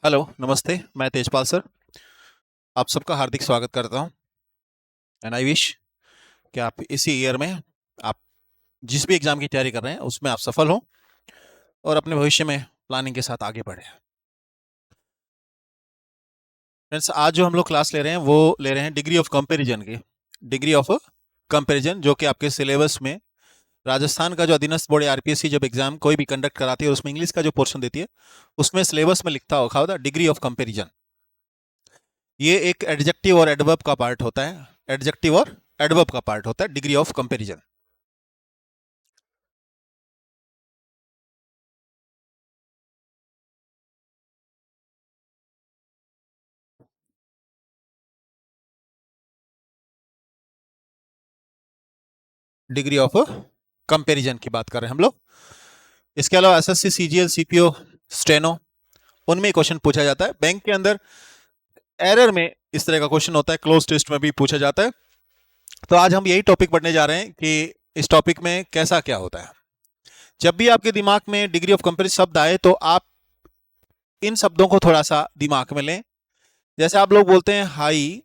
Hello, नमस्ते। मैं Tejpal sir आप सबका हार्दिक स्वागत करता हूं। एंड आई विश कि आप इसी ईयर में आप जिस भी एग्ज़ाम की तैयारी कर रहे हैं उसमें आप सफल हों और अपने भविष्य में प्लानिंग के साथ आगे बढ़ें। फ्रेंड्स, आज जो हम लोग क्लास ले रहे हैं वो ले रहे हैं डिग्री ऑफ कंपैरिजन की। डिग्री ऑफ कंपैरिजन जो कि आपके सिलेबस में राजस्थान का जो अधीनस्थ बोर्ड आरपीएससी जब एग्जाम कोई भी कंडक्ट कराती है और उसमें इंग्लिश का जो पोर्शन देती है उसमें सिलेबस में लिखा होता डिग्री ऑफ कंपैरिजन। ये एक एडजेक्टिव और एडवर्ब का पार्ट होता है। एडजेक्टिव और एडवर्ब का पार्ट होता है degree of comparison. Degree of comparison की बात कर रहे हैं हम लोग। इसके अलावा एसएससी सीजीएल सीपीओ स्टेनो उनमें क्वेश्चन पूछा जाता है। बैंक के अंदर एरर में इस तरह का क्वेश्चन होता है, क्लोज टेस्ट में भी पूछा जाता है। तो आज हम यही टॉपिक पढ़ने जा रहे हैं कि इस टॉपिक में कैसा क्या होता है। जब भी आपके दिमाग में डिग्री ऑफ कंपैरिजन शब्द आए तो आप इन शब्दों को थोड़ा सा दिमाग में लें। जैसे आप लोग बोलते हैं हाई,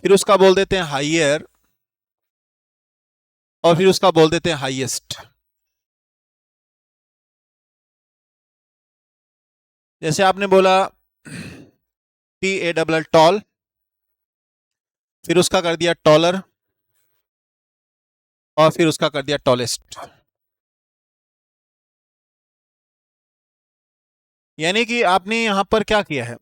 फिर उसका बोल देते हैं हाइयर और फिर उसका बोल देते हैं हाईएस्ट। जैसे आपने बोला TALL टॉल, फिर उसका कर दिया टॉलर और फिर उसका कर दिया टॉलेस्ट। यानी कि आपने यहां पर क्या किया है,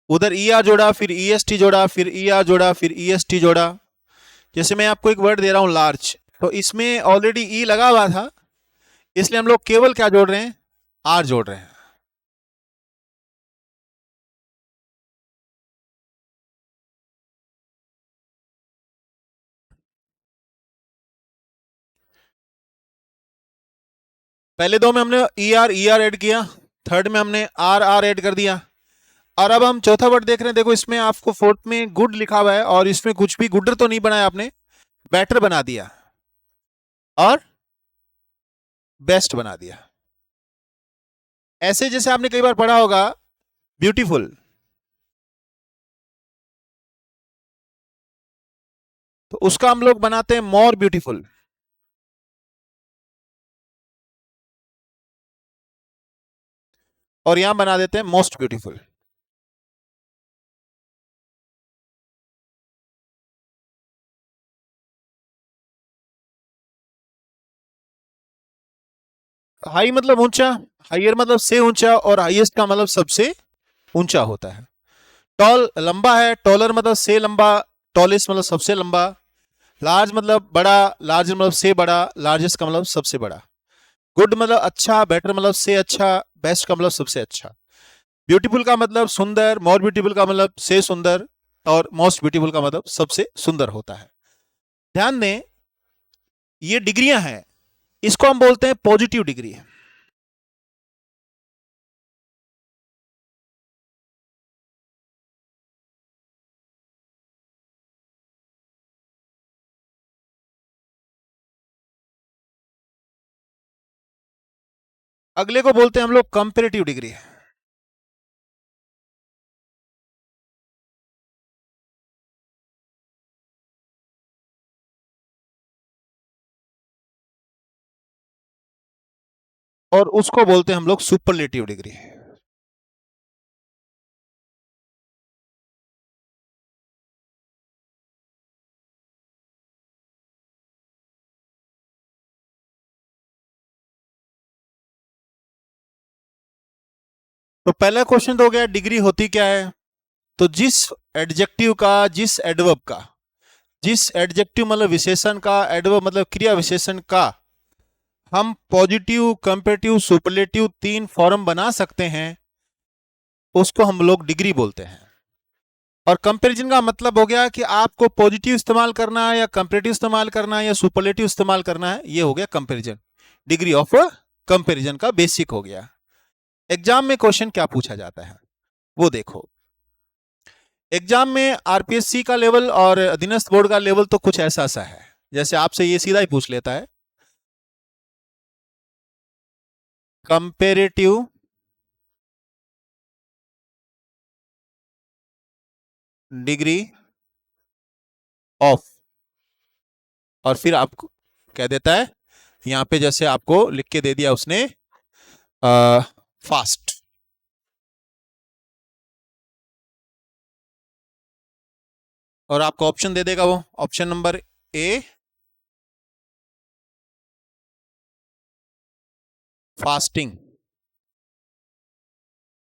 उधर ई आर जोड़ा, फिर ईएसटी जोड़ा, फिर ई आर जोड़ा, फिर ईएसटी जोड़ा। जैसे मैं आपको एक वर्ड दे रहा हूं लार्ज, तो इसमें ऑलरेडी ई लगा हुआ था, इसलिए हम लोग केवल क्या जोड़ रहे हैं, आर जोड़ रहे हैं। पहले दो में हमने ई आर ऐड किया, थर्ड में हमने आर आर ऐड कर दिया, और अब हम चौथा वर्ड देख रहे हैं। देखो इसमें आपको फोर्थ में गुड लिखा हुआ है और इसमें कुछ भी गुडर तो नहीं बनाया आपने, बेटर बना दिया और बेस्ट बना दिया। ऐसे जैसे आपने कई बार पढ़ा होगा ब्यूटीफुल, तो उसका हम लोग बनाते हैं मोर ब्यूटीफुल। और यहां बना देते हैं मोस्ट ब्यूटीफुल। हाई मतलब ऊंचा, हाइयर मतलब से ऊंचा, और हाईएस्ट का मतलब सबसे ऊंचा होता है। टॉल लंबा है, टॉलर मतलब से लंबा, टॉलेस्ट मतलब सबसे लंबा। लार्ज मतलब बड़ा, लार्ज मतलब से बड़ा, लार्जेस्ट का मतलब सबसे बड़ा। गुड मतलब अच्छा, बेटर मतलब से अच्छा, बेस्ट का मतलब सबसे अच्छा। ब्यूटीफुल का मतलब सुंदर, मोर ब्यूटीफुल का मतलब से सुंदर, और मोस्ट ब्यूटीफुल का मतलब सबसे सुंदर होता है। ध्यान दें, ये डिग्रियां हैं, इसको हम बोलते हैं पॉजिटिव डिग्री। अगले को बोलते हैं हम लोग कंपेरेटिव डिग्री। और उसको बोलते हैं हम लोग सुपरलेटिव डिग्री। तो पहला क्वेश्चन तो हो गया डिग्री होती क्या है। तो जिस एडजेक्टिव का, जिस एडवर्ब का, जिस एडजेक्टिव मतलब विशेषण का, एडवर्ब मतलब क्रिया विशेषण का हम पॉजिटिव, कंपेरेटिव, सुपरलेटिव तीन फॉर्म बना सकते हैं, उसको हम लोग डिग्री बोलते हैं। और कंपैरिजन का मतलब हो गया कि आपको पॉजिटिव इस्तेमाल करना है या कंपैरेटिव इस्तेमाल करना है या सुपरलेटिव इस्तेमाल करना है, ये हो गया कंपैरिजन। डिग्री ऑफ कंपैरिजन का बेसिक हो गया। एग्जाम में क्वेश्चन क्या पूछा जाता है वो देखो। एग्जाम में आरपीएससी का लेवल और अधीनस्थ बोर्ड का लेवल तो कुछ ऐसा सा है, जैसे आपसे ये सीधा ही पूछ लेता है, कंपेरेटिव डिग्री ऑफ, और फिर आपको कह देता है यहां पे, जैसे आपको लिख के दे दिया उसने, फास्ट। और आपको ऑप्शन दे देगा वो, option number A fasting,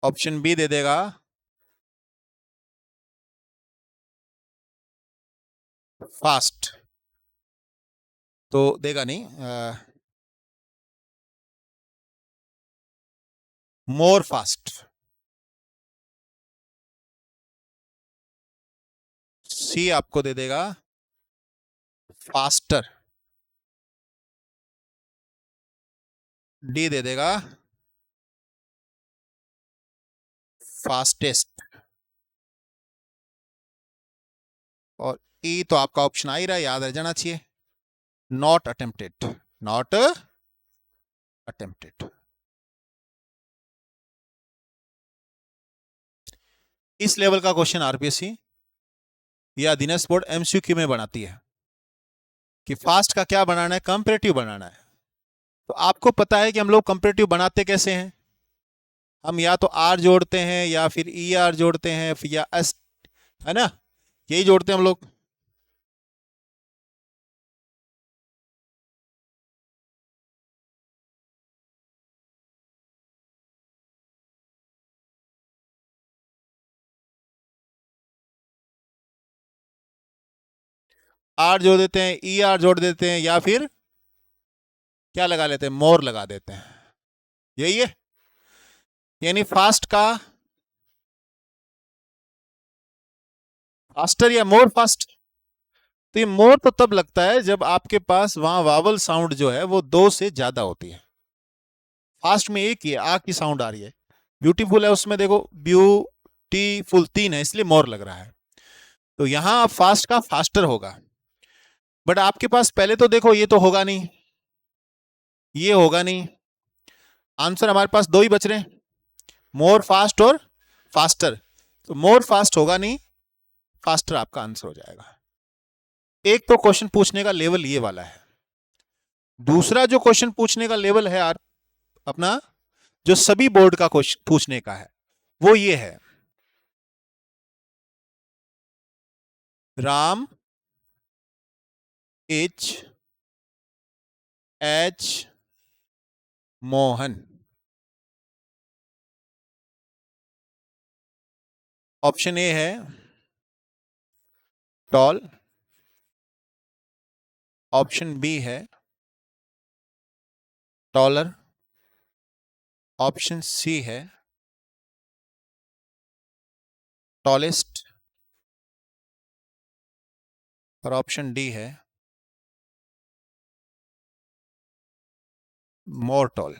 option B दे देगा फास्ट, तो देगा नहीं, मोर फास्ट, सी आपको दे देगा फास्टर, डी दे देगा फास्टेस्ट, और ई तो आपका ऑप्शन आ ही रहा है, याद रह जाना चाहिए, नॉट अटेम्प्टेड, नॉट अटेम्प्टेड। इस लेवल का क्वेश्चन आरपीएससी या अधीनस्थ बोर्ड एमसीक्यू में बनाती है कि फास्ट का क्या बनाना है, कंपैरेटिव बनाना है। तो आपको पता है कि हम लोग कंपैरेटिव बनाते कैसे हैं, हम या तो आर जोड़ते हैं या फिर ई आर जोड़ते हैं या एस, है ना, यही जोड़ते हैं हम लोग। आर जोड़ देते हैं, ई आर जोड़ देते हैं, या फिर क्या लगा लेते हैं, मोर लगा देते हैं, यही है। यानी फास्ट का फास्टर या मोर फास्ट, तो ये मोर तो तब लगता है जब आपके पास वहां वावल साउंड जो है वो दो से ज्यादा होती है। फास्ट में एक ही है, आ की साउंड आ रही है, ब्यूटीफुल है उसमें देखो ब्यूटीफुल तीन है, इसलिए मोर लग रहा है। तो यहां फास्ट का फास्टर होगा, बट आपके पास पहले तो देखो ये तो होगा नहीं, ये होगा नहीं, आंसर हमारे पास दो ही बच रहे हैं, मोर फास्ट और फास्टर, तो मोर फास्ट होगा नहीं, फास्टर आपका आंसर हो जाएगा। एक तो क्वेश्चन पूछने का लेवल ये वाला है, दूसरा जो क्वेश्चन पूछने का लेवल है अपना, जो सभी बोर्ड का क्वेश्चन पूछने का है वो ये है, Ram H Mohan, option A है टॉल, ऑप्शन बी है टॉलर, ऑप्शन सी है टॉलेस्ट, और ऑप्शन डी है मोर टॉल,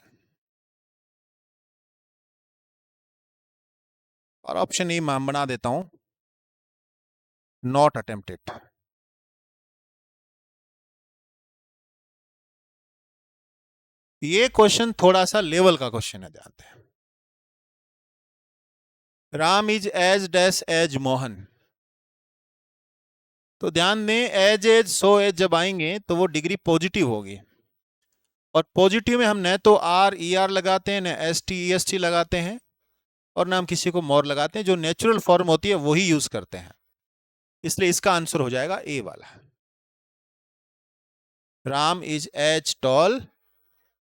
और ऑप्शन ई मैं बना देता हूं नॉट अटेम्प्टेड। ये क्वेश्चन थोड़ा सा लेवल का क्वेश्चन है, जानते हैं, Ram is as dash as Mohan, तो ध्यान दें एज एज सो एज जब आएंगे तो वो डिग्री पॉजिटिव होगी, और पॉजिटिव में हम न तो आर ई आर लगाते हैं, न S T E S T लगाते हैं, और ना हम किसी को मोर लगाते हैं, जो नेचुरल फॉर्म होती है वही यूज करते हैं, इसलिए इसका आंसर हो जाएगा ए वाला, Ram is as tall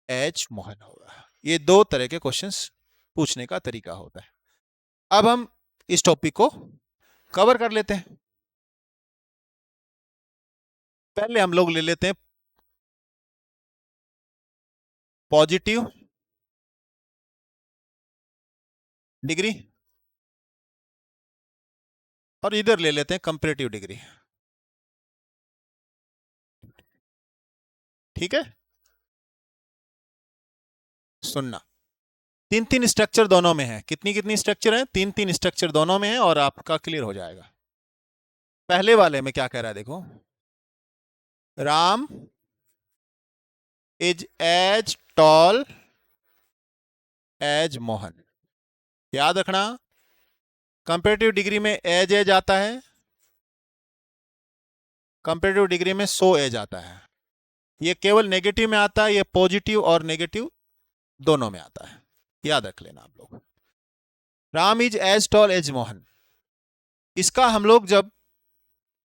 as Mohan होगा। ये दो तरह के क्वेश्चंस पूछने का तरीका होता है। अब हम इस टॉपिक को कवर कर लेते हैं। पहले हम लोग ले लेते हैं पॉजिटिव डिग्री, और इधर ले लेते हैं कंपैरेटिव डिग्री, ठीक है। सुनना, तीन तीन स्ट्रक्चर दोनों में है, कितनी कितनी स्ट्रक्चर है, तीन तीन स्ट्रक्चर दोनों में है, और आपका क्लियर हो जाएगा। पहले वाले में क्या कह रहा है देखो, Ram is as tall as Mohan. याद रखना कंपेरेटिव डिग्री में एज एज आता है, कंपेरेटिव डिग्री में सो एज आता है। ये केवल नेगेटिव में आता है, ये पॉजिटिव और नेगेटिव दोनों में आता है, याद रख लेना आप लोग। Ram is as tall as Mohan, इसका हम लोग जब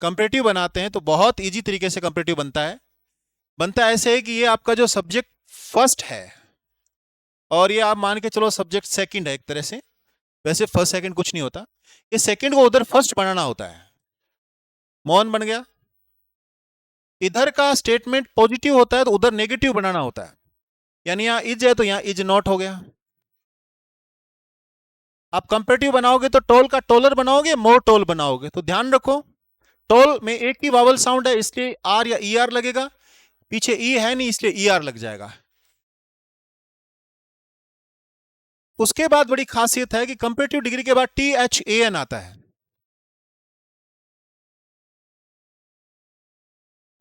कंपेरेटिव बनाते हैं तो बहुत इजी तरीके से कंपेरेटिव बनता है ऐसे है कि ये आपका जो सब्जेक्ट फर्स्ट है और ये आप मान के चलो सब्जेक्ट सेकंड है एक तरह से, वैसे फर्स्ट सेकंड कुछ नहीं होता, ये सेकंड को उधर फर्स्ट बनाना होता है। मोहन बन गया, इधर का स्टेटमेंट पॉजिटिव होता है तो उधर नेगेटिव बनाना होता है, यानी यहां इज है तो यहां इज नॉट हो गया। आप कंपेरेटिव बनाओगे तो टोल का टोलर बनाओगे, मोर टोल बनाओगे, तो ध्यान रखो टोल में एक ही वावल साउंड है इसलिए आर या ई आर लगेगा, पीछे ई है नहीं इसलिए ई आर लग जाएगा। उसके बाद बड़ी खासियत है कि कंपेरेटिव डिग्री के बाद टी एच ए एन आता है।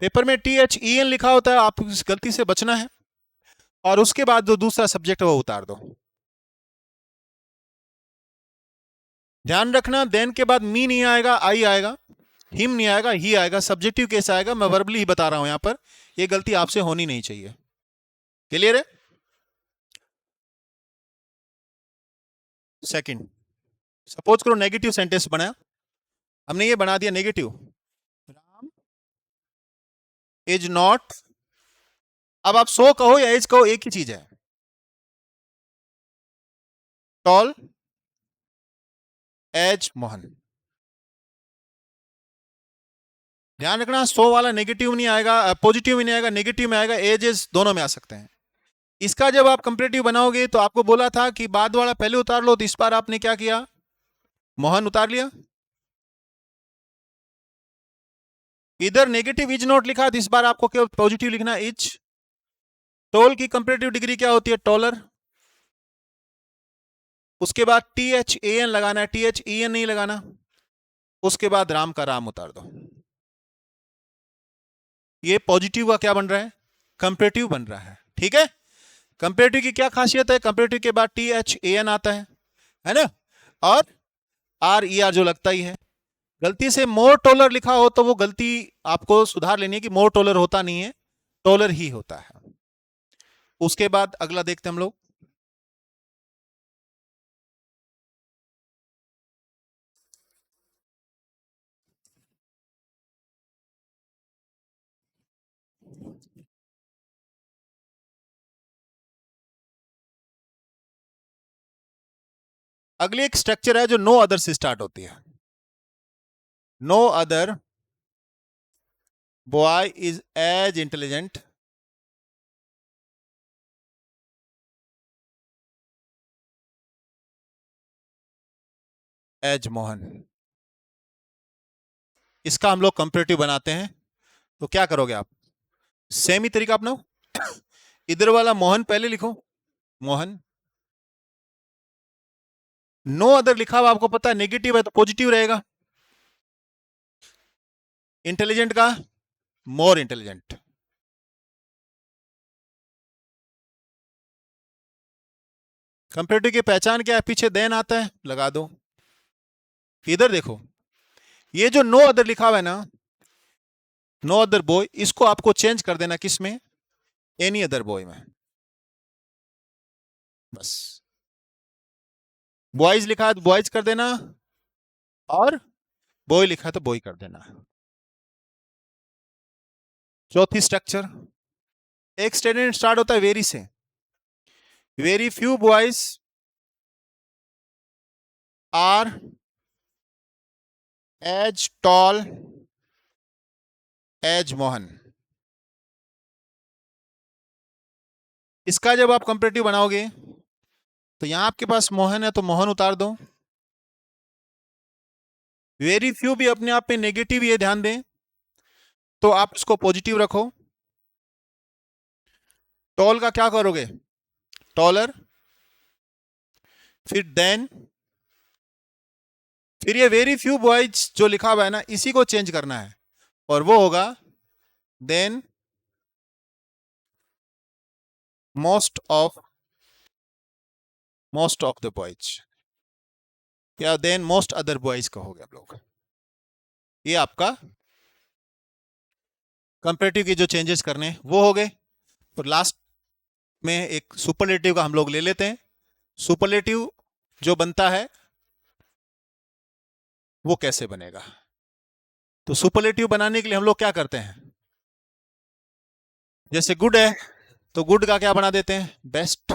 पेपर में टी एच ई एन लिखा होता है, आप इस गलती से बचना है, और उसके बाद जो दूसरा सब्जेक्ट है वो उतार दो। ध्यान रखना देन के बाद मी नहीं आएगा, आई आएगा, हिम नहीं आएगा, ही आएगा, सब्जेक्टिव केस आएगा। मैं वर्बली ही बता रहा हूं यहां पर, ये गलती आपसे होनी नहीं चाहिए। क्लियर है? सेकंड, सपोज करो नेगेटिव सेंटेंस बनाया, हमने ये बना दिया नेगेटिव, राम इज नॉट, अब आप सो कहो या एज कहो एक ही चीज है, टॉल एज मोहन। ध्यान रखना सो वाला नेगेटिव नहीं आएगा, पॉजिटिव भी नहीं आएगा, नेगेटिव में आएगा, एज एज दोनों में आ सकते हैं। इसका जब आप कंपेरेटिव बनाओगे तो आपको बोला था कि बाद वाला पहले उतार लो, तो इस बार आपने क्या किया, मोहन उतार लिया। इधर नेगेटिव इज नॉट लिखा, तो इस बार आपको केवल पॉजिटिव लिखना इज। टोल की कंपेरेटिव डिग्री क्या होती है, टॉलर। उसके बाद टी एच ए एन लगाना है, टी एच ई एन नहीं लगाना। उसके बाद राम का राम उतार दो। ये पॉजिटिव का क्या बन रहा है, कंपेरेटिव बन रहा है। ठीक है, कंपेरेटिव की क्या खासियत है, कंपेरेटिव के बाद टी एच ए एन आता है ना, और आर ई आर जो लगता ही है। गलती से मोर टोलर लिखा हो तो वो गलती आपको सुधार लेनी है कि मोर टोलर होता नहीं है, टोलर ही होता है। उसके बाद अगला देखते हैं हम लोग, अगली एक स्ट्रक्चर है जो नो अदर से स्टार्ट होती है। No other boy is as intelligent as Mohan. इसका हम लोग कंपेरेटिव बनाते हैं, तो क्या करोगे आप, सेम ही तरीका अपनाओ। इधर वाला मोहन पहले लिखो, मोहन। नो अदर लिखा हुआ आपको पता है नेगेटिव है तो पॉजिटिव रहेगा, इंटेलिजेंट का मोर इंटेलिजेंट। कंपेरेटिव की पहचान क्या है, पीछे देन आता है, लगा दो। इधर देखो, ये जो नो अदर लिखा हुआ है ना, नो अदर बॉय, इसको आपको चेंज कर देना किस में, एनी अदर बॉय में, बस। बॉयज लिखा है तो बॉयज कर देना, और बॉय लिखा है तो बॉय कर देना। चौथी स्ट्रक्चर, एक स्टेटमेंट स्टार्ट होता है वेरी से, very few boys are as tall as Mohan. इसका जब आप कंपेरेटिव बनाओगे तो यहां आपके पास मोहन है तो मोहन उतार दो। वेरी फ्यू भी अपने आप में नेगेटिव, ये ध्यान दें, तो आप इसको पॉजिटिव रखो। टॉल का क्या करोगे, टॉलर, फिर देन, फिर ये वेरी फ्यू बॉयज जो लिखा हुआ है ना, इसी को चेंज करना है, और वो होगा than most of the boys, या देन मोस्ट अदर बॉयज कहोगे आप लोग। ये आपका कंपेरेटिव के जो चेंजेस करने हैं वो हो गए। तो लास्ट में एक सुपरलेटिव का हम लोग ले लेते हैं। सुपरलेटिव जो बनता है वो कैसे बनेगा? तो सुपरलेटिव बनाने के लिए हम लोग क्या करते हैं, जैसे गुड है तो गुड का क्या बना देते हैं, बेस्ट।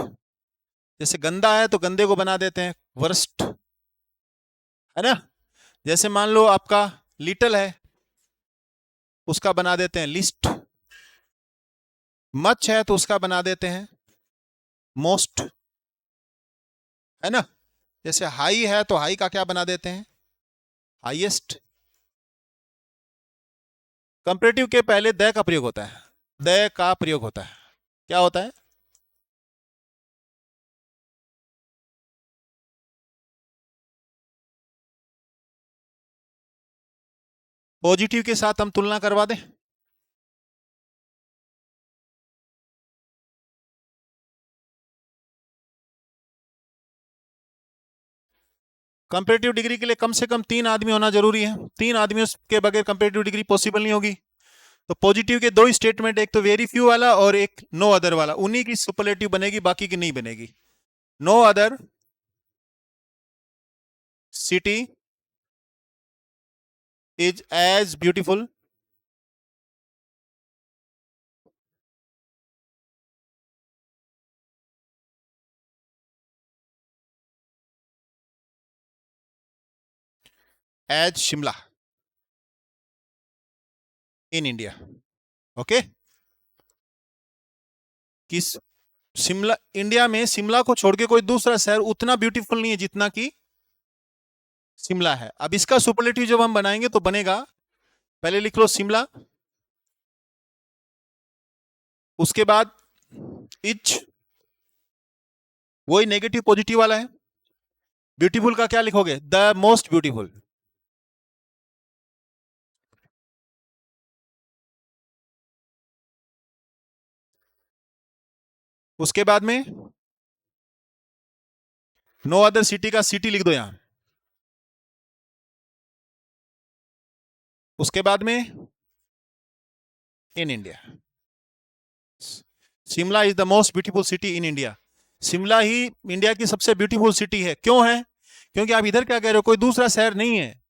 जैसे गंदा है तो गंदे को बना देते हैं वर्स्ट, है ना। जैसे मान लो आपका लिटिल है, उसका बना देते हैं लिस्ट। मच है तो उसका बना देते हैं मोस्ट, है ना। जैसे हाई है तो हाई का क्या बना देते हैं, हाईएस्ट। कंपेरेटिव के पहले द का प्रयोग होता है, द का प्रयोग होता है। क्या होता है, पॉजिटिव के साथ हम तुलना करवा दें। कंपेरेटिव डिग्री के लिए कम से कम 3 आदमी होना जरूरी है, 3 आदमियों के बगैर कंपेरेटिव डिग्री पॉसिबल नहीं होगी। तो पॉजिटिव के 2 स्टेटमेंट, एक तो वेरी फ्यू वाला और एक नो अदर वाला, उन्हीं की सुपरलेटिव बनेगी, बाकी की नहीं बनेगी। No other city is as beautiful as Shimla in India. Okay, किस शिमला, इंडिया में शिमला को छोड़ के कोई दूसरा शहर उतना ब्यूटीफुल नहीं है जितना कि शिमला है। अब इसका सुपरलेटिव जब हम बनाएंगे तो बनेगा, पहले लिख लो शिमला, उसके बाद इच, वही नेगेटिव पॉजिटिव वाला है। ब्यूटीफुल का क्या लिखोगे, द मोस्ट ब्यूटीफुल। उसके बाद में नो अदर सिटी का सिटी लिख दो यहां। उसके बाद में in India, Shimla is the most beautiful city in India. Shimla he India की सबसे ब्यूटीफुल सिटी है। क्यों है, क्योंकि आप इधर क्या कह रहे हो, कोई दूसरा शहर नहीं है,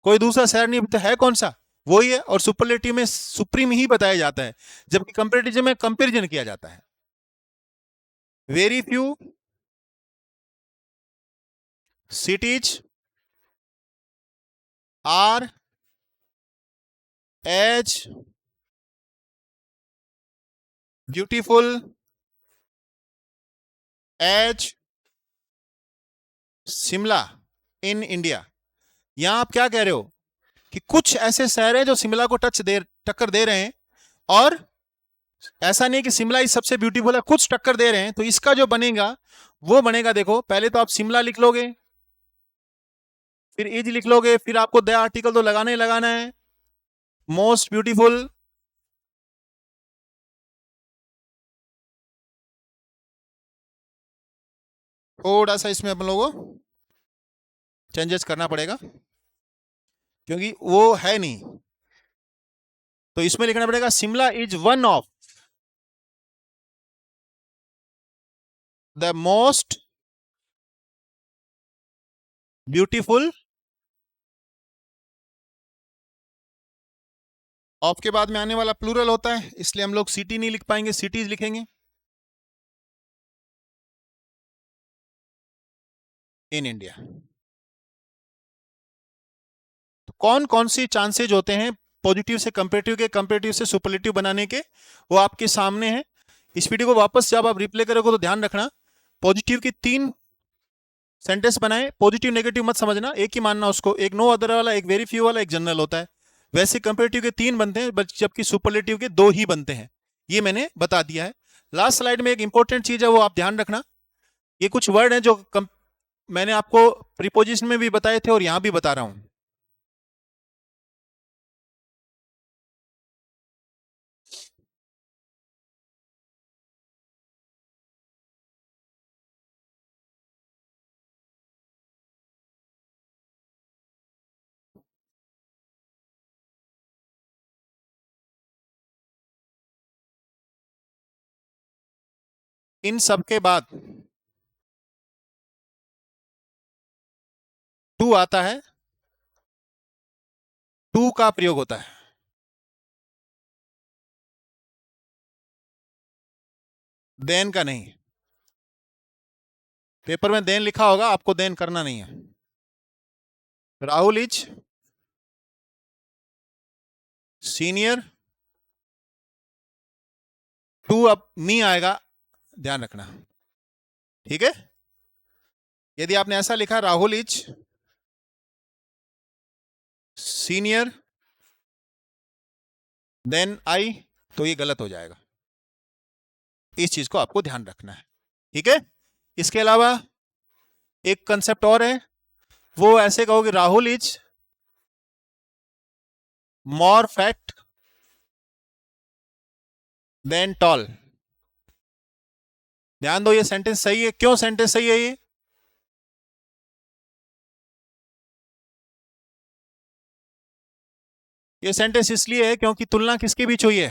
कोई दूसरा शहर नहीं, तो है कौन सा, वही है। और सुपरलेटिव में सुप्रीम ही बताया जाता है, जबकि कंपेरेटिव में कंपेरिजन किया जाता है। Very few cities are as beautiful as Shimla in India. यहां आप क्या कह रहे हो कि कुछ ऐसे शहर हैं जो शिमला को टक्कर दे रहे हैं, और ऐसा नहीं कि शिमला ही सबसे ब्यूटीफुल है, कुछ टक्कर दे रहे हैं। तो इसका जो बनेगा वो बनेगा, देखो पहले तो आप शिमला लिख लोगे, फिर इज लिख लोगे, फिर आपको द आर्टिकल तो लगाना ही लगाना है, मोस्ट ब्यूटीफुल थोड़ा सा इसमें अपन लोगों को चेंजेस करना पड़ेगा क्योंकि वो है नहीं। तो इसमें लिखना पड़ेगा Shimla is one of the most beautiful. Of के बाद में आने वाला प्लूरल होता है, इसलिए हम लोग सिटी नहीं लिख पाएंगे, सिटीज लिखेंगे इन इंडिया। तो कौन कौन सी चांसेज होते हैं पॉजिटिव से कंपेरेटिव के, कंपेरेटिव से सुपरलेटिव बनाने के, वो आपके सामने है। इस वीडियो को वापस जब आप रिप्ले करोगे तो ध्यान रखना, पॉजिटिव की 3 सेंटेंस बनाए, पॉजिटिव नेगेटिव मत समझना, एक ही मानना उसको, एक नो अदर वाला, एक वेरी फ्यू वाला, एक जनरल होता है। वैसे कंपेरेटिव के 3 बनते हैं, जबकि सुपरलेटिव के 2 ही बनते हैं, ये मैंने बता दिया है। लास्ट स्लाइड में एक इंपॉर्टेंट चीज है, वो आप ध्यान रखना। ये कुछ वर्ड हैं जो मैंने आपको प्रीपोजिशन में भी बताए थे और यहां भी बता रहा हूं। इन सब के बाद टू आता है, टू का प्रयोग होता है। देन का नहीं। पेपर में देन लिखा होगा, आपको देन करना नहीं है। राहुल इज सीनियर टू, अब मी आएगा, ध्यान रखना, ठीक है। यदि आपने ऐसा लिखा Rahul is senior than I, तो ये गलत हो जाएगा। इस चीज को आपको ध्यान रखना है, ठीक है। इसके अलावा एक कंसेप्ट और है, वो ऐसे कहोगे Rahul is more fat than tall. ध्यान दो, ये सेंटेंस सही है। क्यों सेंटेंस सही है ये सेंटेंस इसलिए है क्योंकि तुलना किसके बीच हुई है?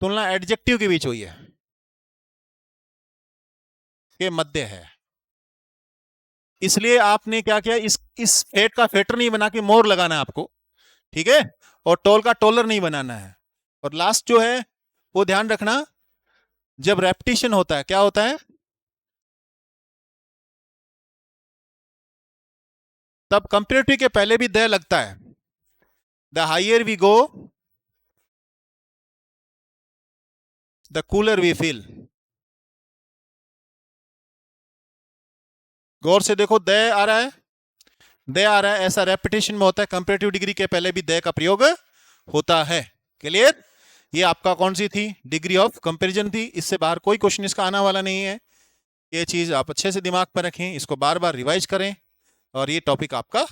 तुलना एडजेक्टिव के बीच हुई है, के मध्य है। इसलिए आपने क्या किया, इस फेट का फेटर नहीं बना के मोर लगाना है आपको, ठीक है, और टोल का टोलर नहीं बनाना है। और लास्ट जो है वो ध्यान रखना, जब रेपिटेशन होता है क्या होता है, तब कंपेरेटिव के पहले भी द लगता है। The higher we go the cooler we feel. गौर से देखो, द आ रहा है, दे आ रहा है, ऐसा रेपिटेशन में होता है। कंपेरेटिव डिग्री के पहले भी दे का प्रयोग होता है। क्लियर? ये आपका कौन सी थी, डिग्री ऑफ कंपैरिजन थी। इससे बाहर कोई क्वेश्चन इसका आने वाला नहीं है। ये चीज आप अच्छे से दिमाग में रखें, इसको बार बार रिवाइज करें, और ये टॉपिक आपका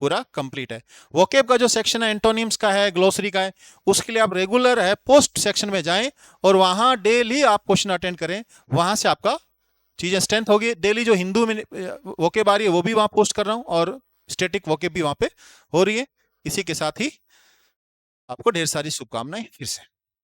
पूरा कंप्लीट है। वोकेब का जो सेक्शन है एंटोनिम्स का है, ग्लोसरी का है, उसके लिए आप रेगुलर है पोस्ट सेक्शन में जाएं और वहां डेली आप क्वेश्चन अटेंड करें। वहां से आपका चीजें स्ट्रेंथ होगी। डेली जो हिंदू में वोकेब आ रही है वो भी वहां पोस्ट कर रहा हूं, और स्टैटिक वोकेब भी वहां पे हो रही है। इसी के साथ ही आपको ढेर सारी शुभकामनाएं फिर से।